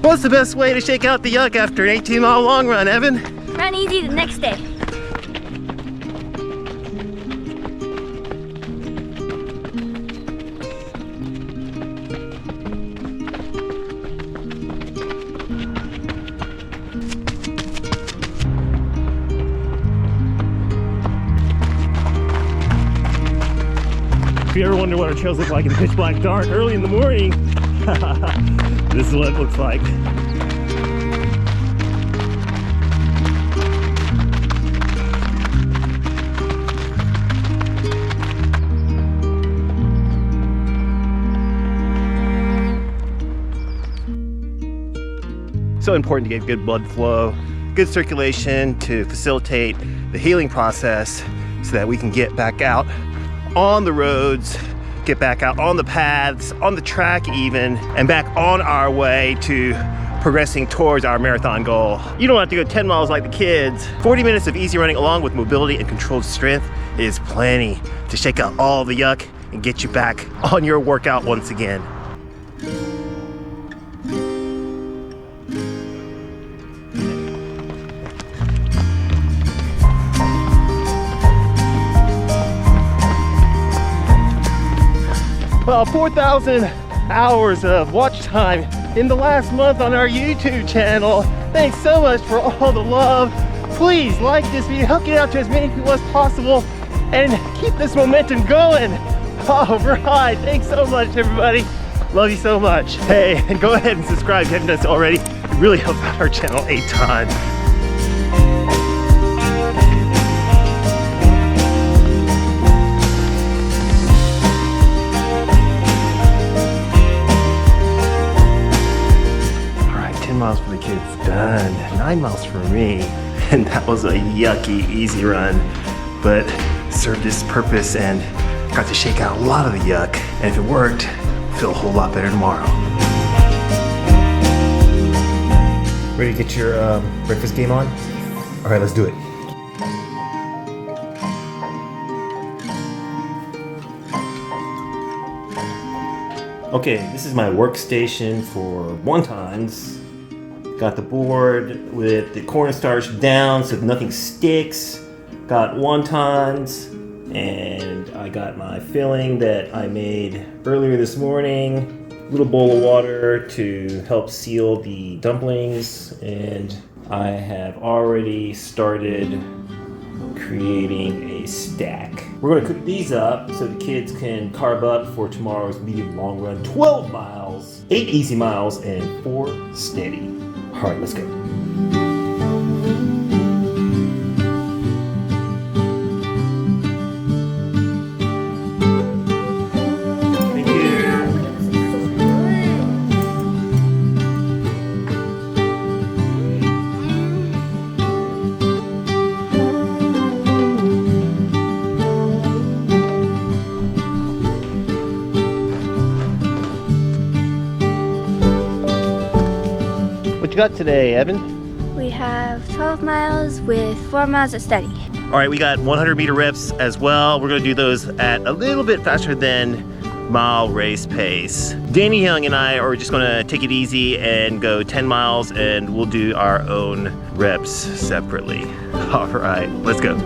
What's the best way to shake out the yuck after an 18-mile long run, Evan? Run easy the next day. If you ever wonder what our trails look like in pitch black dark early in the morning, this is what it looks like. So important to get good blood flow, good circulation to facilitate the healing process so that we can get back out on the roads, get back out on the paths, on the track even, and back on our way to progressing towards our marathon goal. You don't have to go 10 miles like the kids. 40 minutes of easy running along with mobility and controlled strength is plenty to shake out all the yuck and get you back on your workout once again. Well, 4,000 hours of watch time in the last month on our YouTube channel. Thanks so much for all the love. Please like this video, help get it out to as many people as possible, and keep this momentum going. All right, thanks so much, everybody. Love you so much. Hey, and go ahead and subscribe if you haven't done so already. It really helps out our channel a ton. Miles for the kids done, 9 miles for me, and that was a yucky easy run, but served its purpose and got to shake out a lot of the yuck, and if it worked, I'll feel a whole lot better tomorrow. Ready to get your breakfast game on? All right, let's do it. Okay, this is my workstation for one-times. Got the board with the cornstarch down so nothing sticks. Got wontons, and I got my filling that I made earlier this morning. A little bowl of water to help seal the dumplings, and I have already started creating a stack. We're gonna cook these up so the kids can carb up for tomorrow's medium long run. 12 miles, 8 easy miles, and 4 steady. All right, let's go. Thank you. What you got today, Evan? We have 12 miles with 4 miles of steady. All right, we got 100-meter reps as well. We're gonna do those at a little bit faster than mile race pace. Danny Young and I are just gonna take it easy and go 10 miles, and we'll do our own reps separately. All right, let's go.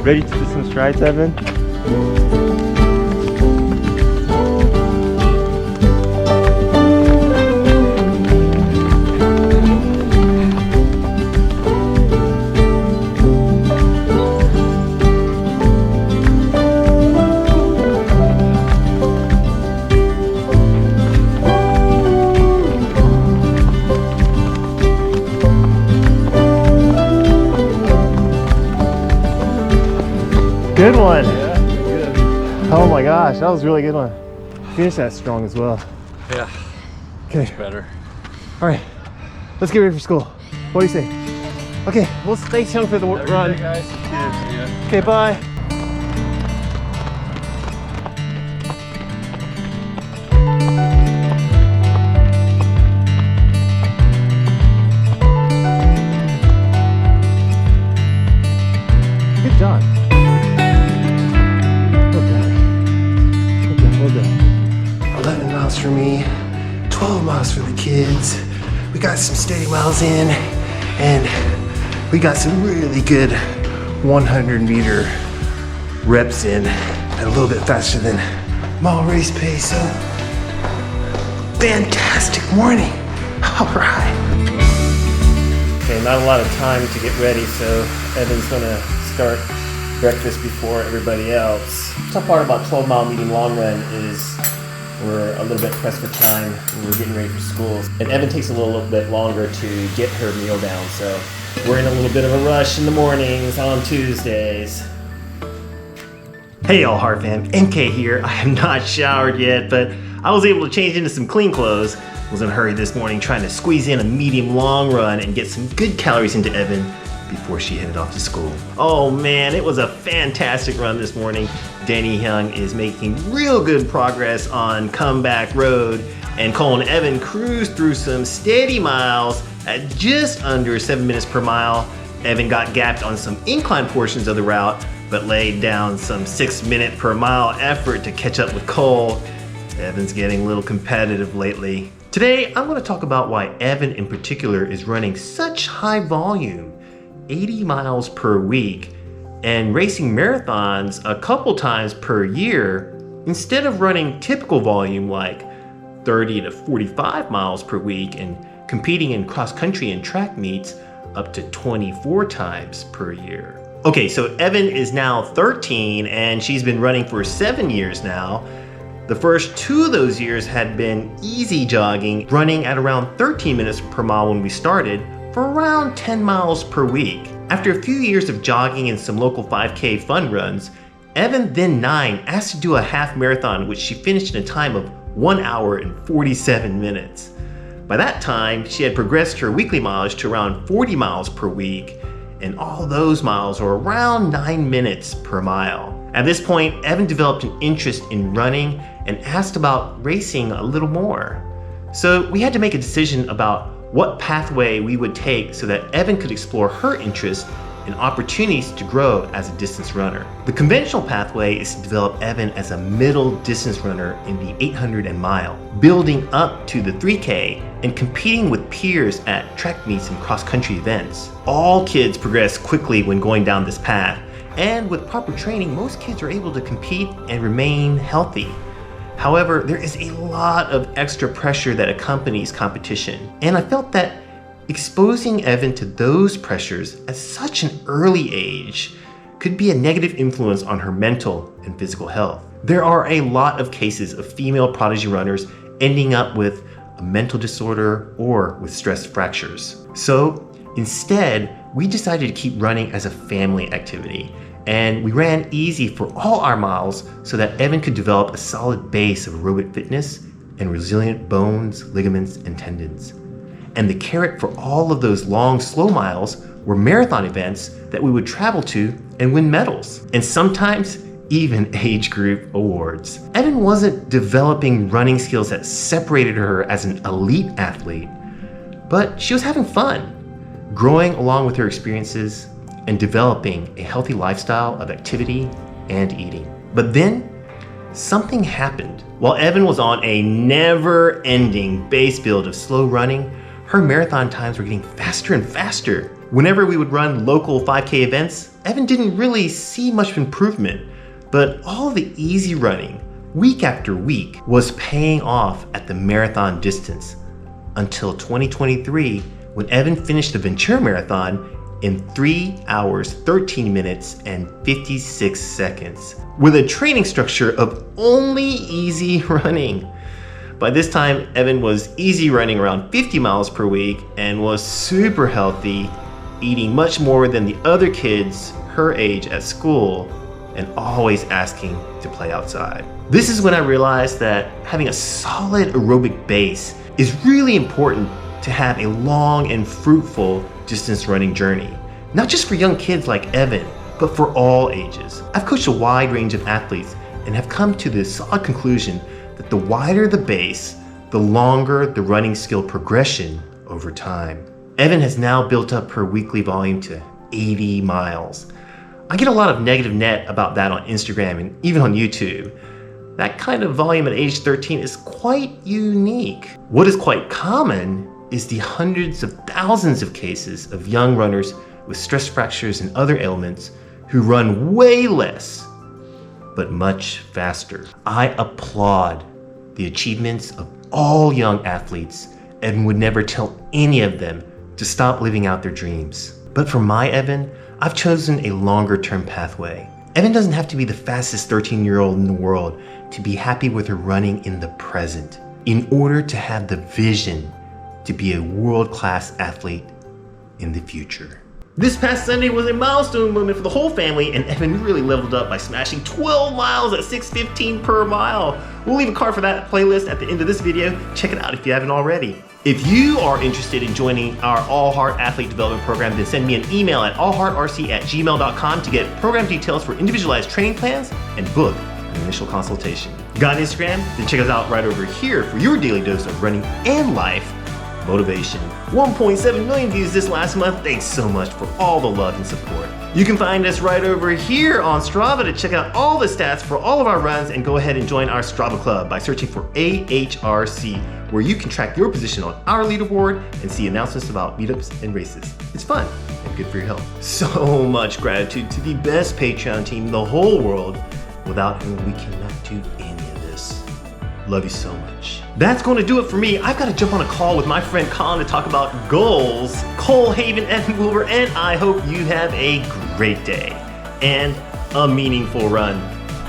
Ready to do some strides, Evan? Good one. Yeah, good. Oh my gosh, that was a really good one. Finish that strong as well. Yeah, Okay. much better. All right, let's get ready for school. What do you say? Okay, we'll stay tuned for the run. Guys. Okay, bye. Good job. Well done. 11 miles for me, 12 miles for the kids. We got some steady miles in, and we got some really good 100-meter reps in at a little bit faster than mile race pace. So, fantastic morning. All right. Okay, not a lot of time to get ready, so Evan's gonna start breakfast before everybody else. The tough part about 12-mile medium long run is we're a little bit pressed for time when we're getting ready for school. And Evan takes a little bit longer to get her meal down, so we're in a little bit of a rush in the mornings on Tuesdays. Hey y'all, Heart fam, MK here. I have not showered yet, but I was able to change into some clean clothes. I was in a hurry this morning trying to squeeze in a medium long run and get some good calories into Evan before she headed off to school. Oh man, it was a fantastic run this morning. Denny Young is making real good progress on Comeback Road, and Cole and Evan cruised through some steady miles at just under 7 minutes per mile. Evan got gapped on some incline portions of the route, but laid down some 6 minute per mile effort to catch up with Cole. Evan's getting a little competitive lately. Today, I'm going to talk about why Evan in particular is running such high volume, 80 miles per week, and racing marathons a couple times per year instead of running typical volume like 30 to 45 miles per week and competing in cross country and track meets up to 24 times per year. Okay, so Evan is now 13 and she's been running for 7 years now. The first 2 of those years had been easy jogging, running at around 13 minutes per mile when we started, for around 10 miles per week. After a few years of jogging and some local 5K fun runs, Evan, then 9, asked to do a half marathon, which she finished in a time of 1 hour and 47 minutes. By that time, she had progressed her weekly mileage to around 40 miles per week, and all those miles are around 9 minutes per mile. At this point, Evan developed an interest in running and asked about racing a little more. So we had to make a decision about what pathway we would take so that Evan could explore her interests and opportunities to grow as a distance runner. The conventional pathway is to develop Evan as a middle distance runner in the 800 and mile, building up to the 3K and competing with peers at track meets and cross-country events. All kids progress quickly when going down this path, and with proper training, most kids are able to compete and remain healthy. However, there is a lot of extra pressure that accompanies competition, and I felt that exposing Evan to those pressures at such an early age could be a negative influence on her mental and physical health. There are a lot of cases of female prodigy runners ending up with a mental disorder or with stress fractures. So instead, we decided to keep running as a family activity, and we ran easy for all our miles so that Evan could develop a solid base of aerobic fitness and resilient bones, ligaments, and tendons. And the carrot for all of those long, slow miles were marathon events that we would travel to and win medals, and sometimes even age group awards. Evan wasn't developing running skills that separated her as an elite athlete, but she was having fun, growing along with her experiences and developing a healthy lifestyle of activity and eating. But then, something happened. While Evan was on a never-ending base build of slow running, her marathon times were getting faster and faster. Whenever we would run local 5K events, Evan didn't really see much improvement, but all the easy running, week after week, was paying off at the marathon distance until 2023, when Evan finished the Ventura Marathon in 3 hours, 13 minutes, and 56 seconds, with a training structure of only easy running. By this time, Evan was easy running around 50 miles per week and was super healthy, eating much more than the other kids her age at school, and always asking to play outside. This is when I realized that having a solid aerobic base is really important to have a long and fruitful distance running journey. Not just for young kids like Evan, but for all ages. I've coached a wide range of athletes and have come to the solid conclusion that the wider the base, the longer the running skill progression over time. Evan has now built up her weekly volume to 80 miles. I get a lot of negative net about that on Instagram and even on YouTube. That kind of volume at age 13 is quite unique. What is quite common is the hundreds of thousands of cases of young runners with stress fractures and other ailments who run way less, but much faster. I applaud the achievements of all young athletes and would never tell any of them to stop living out their dreams. But for my Evan, I've chosen a longer term pathway. Evan doesn't have to be the fastest 13-year-old in the world to be happy with her running in the present, in order to have the vision to be a world-class athlete in the future. This past Sunday was a milestone moment for the whole family, and Evan really leveled up by smashing 12 miles at 6:15 per mile. We'll leave a card for that playlist at the end of this video. Check it out if you haven't already. If you are interested in joining our All Heart Athlete Development Program, then send me an email at allheartrc@gmail.com to get program details for individualized training plans and book an initial consultation. Got Instagram? Then check us out right over here for your daily dose of running and life motivation. 1.7 million views this last month. Thanks so much for all the love and support. You can find us right over here on Strava to check out all the stats for all of our runs, and go ahead and join our Strava club by searching for AHRC, where you can track your position on our leaderboard and see announcements about meetups and races. It's fun and good for your health. So much gratitude to the best Patreon team in the whole world, without whom we cannot do any of this. Love you so much. That's going to do it for me. I've got to jump on a call with my friend Colin to talk about goals. Cole, Haven, and Wilbur, and I hope you have a great day and a meaningful run.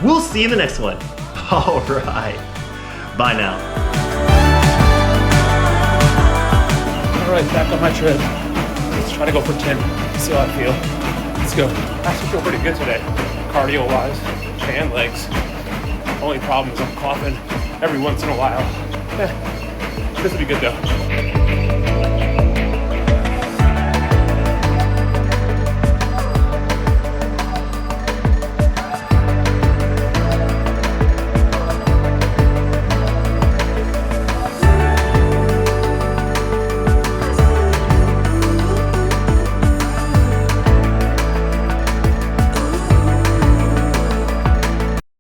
We'll see you in the next one. All right. Bye now. All right, back on my tread. Let's try to go for 10. See how I feel. Let's go. I actually feel pretty good today, cardio-wise and legs. Only problem is I'm coughing every once in a while. This will be good though.